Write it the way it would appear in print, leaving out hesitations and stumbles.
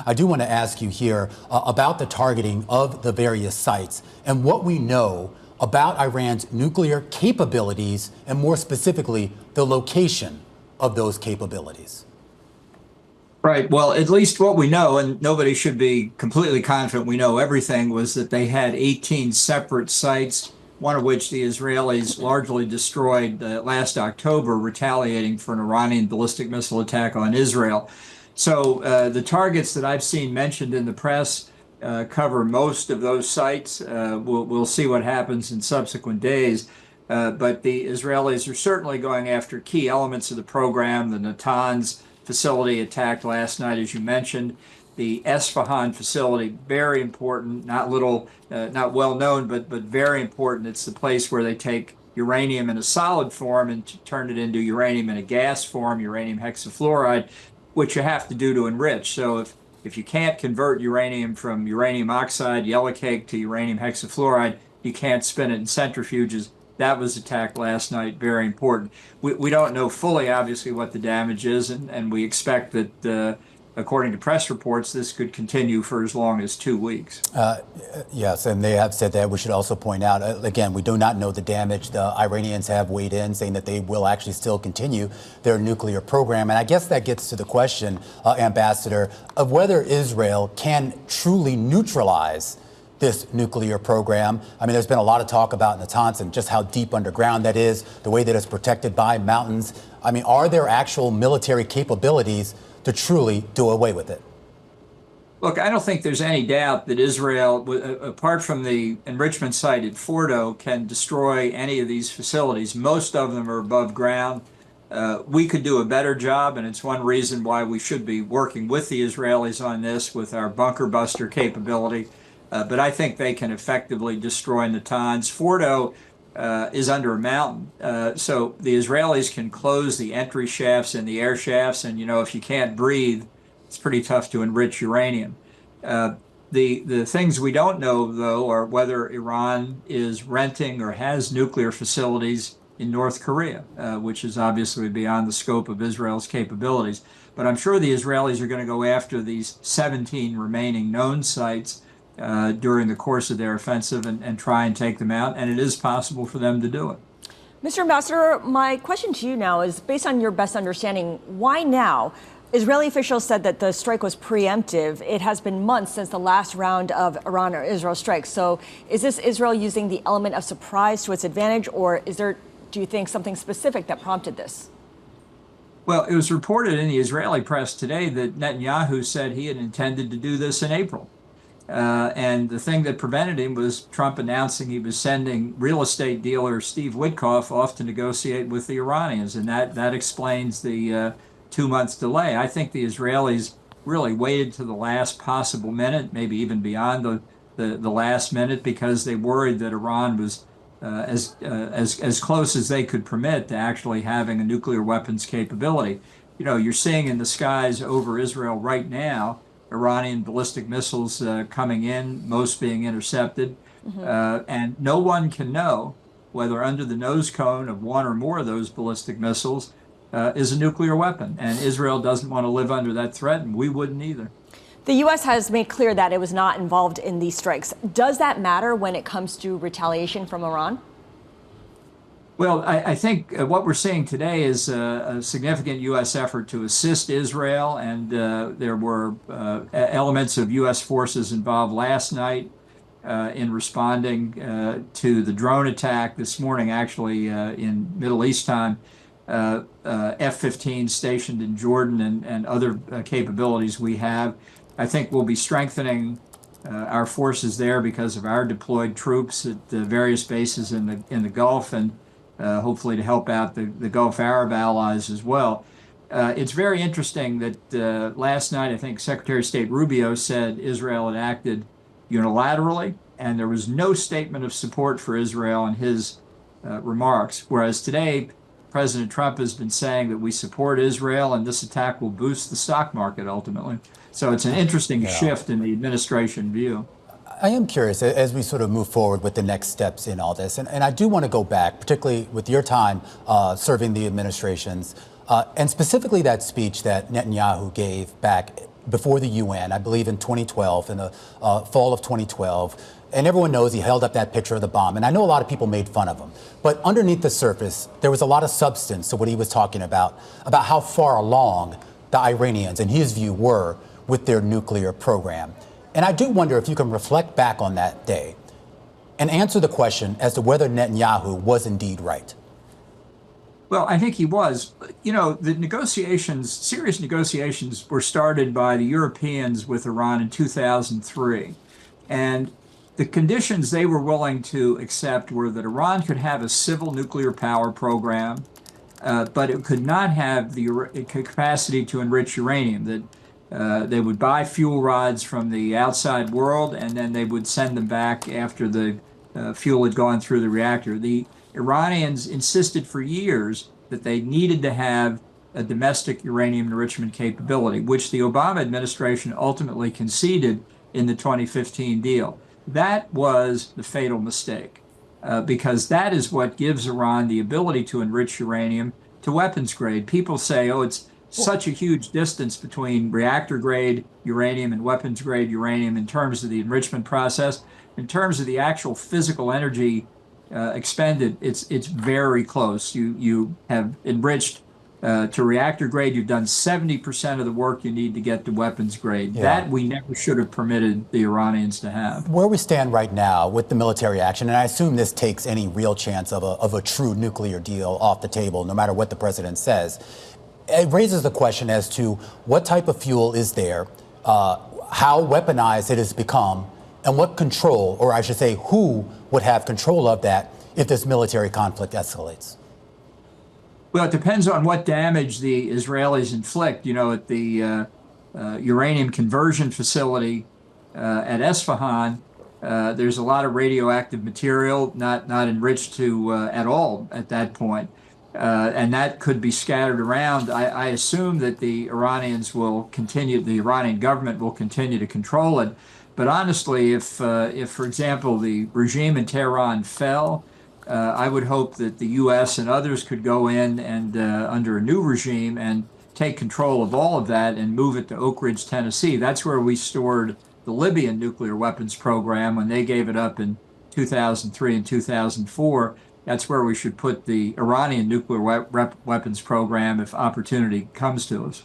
I do want to ask you here about the targeting of the various sites and what we know about Iran's nuclear capabilities, and more specifically, the location of those capabilities. Right. Well, at least what we know, and nobody should be completely confident we know everything, was that they had 18 separate sites, one of which the Israelis largely destroyed last October, retaliating for an Iranian ballistic missile attack on Israel. So the targets that I've seen mentioned in the press cover most of those sites. We'll see what happens in subsequent days. But the Israelis are certainly going after key elements of the program. The Natanz facility attacked last night, as you mentioned. The Esfahan facility, very important, not well known, but very important. It's the place where they take uranium in a solid form and turn it into uranium in a gas form, uranium hexafluoride, which you have to do to enrich. So if you can't convert uranium from uranium oxide, yellowcake, to uranium hexafluoride, you can't spin it in centrifuges. That was attacked last night, very important. We don't know fully, obviously, what the damage is, and we expect that, according to press reports, this could continue for as long as 2 weeks. Yes, and they have said that. We should also point out, again, we do not know the damage. The Iranians have weighed in, saying that they will actually still continue their nuclear program. And I guess that gets to the question, Ambassador, of whether Israel can truly neutralize this nuclear program. I mean, there's been a lot of talk about Natanz and just how deep underground that is, the way that it's protected by mountains. I mean, are there actual military capabilities to truly do away with it? Look, I don't think there's any doubt that Israel, apart from the enrichment site at Fordo, can destroy any of these facilities. Most of them are above ground. We could do a better job, and it's one reason why we should be working with the Israelis on this with our bunker buster capability. But I think they can effectively destroy Natanz. Fordo is under a mountain, so the Israelis can close the entry shafts and the air shafts, and if you can't breathe, it's pretty tough to enrich uranium. The things we don't know, though, are whether Iran is renting or has nuclear facilities in North Korea, which is obviously beyond the scope of Israel's capabilities. But I'm sure the Israelis are going to go after these 17 remaining known sites during the course of their offensive and try and take them out, and it is possible for them to do it. Mr. Ambassador, my question to you now is, based on your best understanding, why now? Israeli officials said that the strike was preemptive. It has been months since the last round of Iran or Israel strikes. So is this Israel using the element of surprise to its advantage, or is there, do you think, something specific that prompted this? Well, it was reported in the Israeli press today that Netanyahu said he had intended to do this in April. And the thing that prevented him was Trump announcing he was sending real estate dealer Steve Witkoff off to negotiate with the Iranians. And that explains the 2 months delay. I think the Israelis really waited to the last possible minute, maybe even beyond the last minute, because they worried that Iran was as close as they could permit to actually having a nuclear weapons capability. You're seeing in the skies over Israel right now Iranian ballistic missiles coming in, most being intercepted. And no one can know whether under the nose cone of one or more of those ballistic missiles is a nuclear weapon. And Israel doesn't want to live under that threat, and we wouldn't either. The U.S. has made clear that it was not involved in these strikes. Does that matter when it comes to retaliation from Iran? Well, I think what we're seeing today is a significant U.S. effort to assist Israel, and there were elements of U.S. forces involved last night in responding to the drone attack this morning, actually in Middle East time. F-15 stationed in Jordan and other capabilities we have. I think we'll be strengthening our forces there because of our deployed troops at the various bases in the Gulf, and hopefully to help out the Gulf Arab allies as well. It's very interesting that last night, I think Secretary of State Rubio said Israel had acted unilaterally, and there was no statement of support for Israel in his remarks. Whereas today, President Trump has been saying that we support Israel and this attack will boost the stock market ultimately. So it's an interesting shift in the administration view. I am curious, as we sort of move forward with the next steps in all this, and I do want to go back, particularly with your time serving the administrations, and specifically that speech that Netanyahu gave back before the UN, I believe in 2012, in the fall of 2012. And everyone knows he held up that picture of the bomb. And I know a lot of people made fun of him. But underneath the surface, there was a lot of substance to what he was talking about how far along the Iranians, in his view, were with their nuclear program. And I do wonder if you can reflect back on that day and answer the question as to whether Netanyahu was indeed right. Well, I think he was. You know, the negotiations, serious negotiations, were started by the Europeans with Iran in 2003. And the conditions they were willing to accept were that Iran could have a civil nuclear power program, but it could not have the capacity to enrich uranium. That they would buy fuel rods from the outside world, and then they would send them back after the fuel had gone through the reactor. The Iranians insisted for years that they needed to have a domestic uranium enrichment capability, which the Obama administration ultimately conceded in the 2015 deal. That was the fatal mistake, because that is what gives Iran the ability to enrich uranium to weapons grade. People say, oh, it's such a huge distance between reactor grade uranium and weapons grade uranium in terms of the enrichment process. In terms of the actual physical energy expended, it's very close. You have enriched to reactor grade. You've done 70% of the work you need to get to weapons grade. Yeah. That we never should have permitted the Iranians to have. Where we stand right now with the military action, and I assume this takes any real chance of a true nuclear deal off the table, no matter what the president says, it raises the question as to what type of fuel is there, how weaponized it has become, and what control, or I should say, who would have control of that if this military conflict escalates? Well, it depends on what damage the Israelis inflict. You know, at the uranium conversion facility at Esfahan, there's a lot of radioactive material, not enriched to at all at that point. And that could be scattered around. I assume that the Iranians will continue, the Iranian government will continue to control it. But honestly, if for example, the regime in Tehran fell, I would hope that the U.S. and others could go in and under a new regime and take control of all of that and move it to Oak Ridge, Tennessee. That's where we stored the Libyan nuclear weapons program when they gave it up in 2003 and 2004. That's where we should put the Iranian nuclear weapons program if opportunity comes to us.